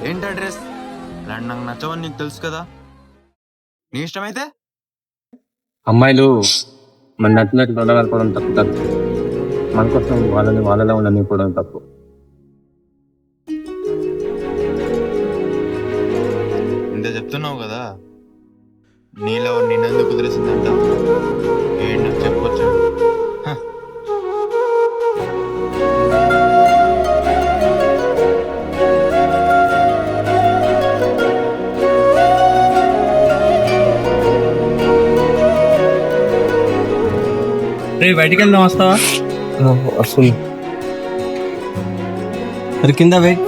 ఏంటి అడ్రస్? ఇలాంటి నాకు నచ్చవని నీకు తెలుసు కదా. నీ ఇష్టమైతే అమ్మాయిలు మన నచ్చినట్లు ఉండగలుపుకోవడం తప్పు కాదు. మన కోసం వాళ్ళని వాళ్ళలో ఉండనివ్వడం తప్పు. ఇంత చెప్తున్నావు కదా, నీలో నిన్నెందుకు కుదిరేసిందంట? ఏంటి నాకు చెప్పొచ్చు. రే బయటికి వెళ్దాం, వస్తావా? అసలు మరి కింద వెయిట్.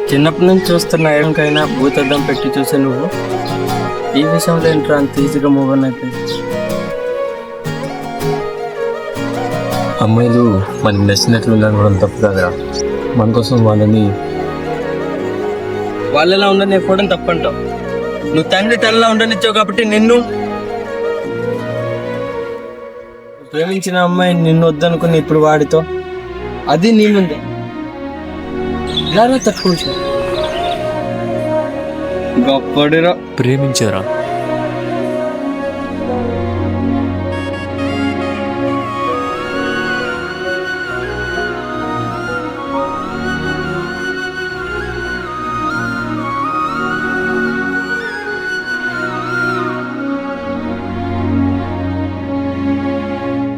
చిన్నప్పటి నుంచి చూస్తున్న ఏమికైనా భూతద్దం పెట్టి చూసే నువ్వు ఈ విషయంలో ఏంట్రా అంత ఈజీగా మూవ్ ఆన్ అయితే? అమ్మాయిలు మనకి నచ్చినట్లు ఉండడం తప్పు కాదురా. మన కోసం వాళ్ళెలా ఉండని కూడా తప్పంటావు. నువ్వు తండ్రి తనలా ఉండనిచ్చావు కాబట్టి నిన్ను ప్రేమించిన అమ్మాయి నిన్ను వద్దనుకుని ఇప్పుడు వాడితో అది నీ ముందే ఇలా తట్టుకోవచ్చు. గొప్పడిరా ప్రేమించారా?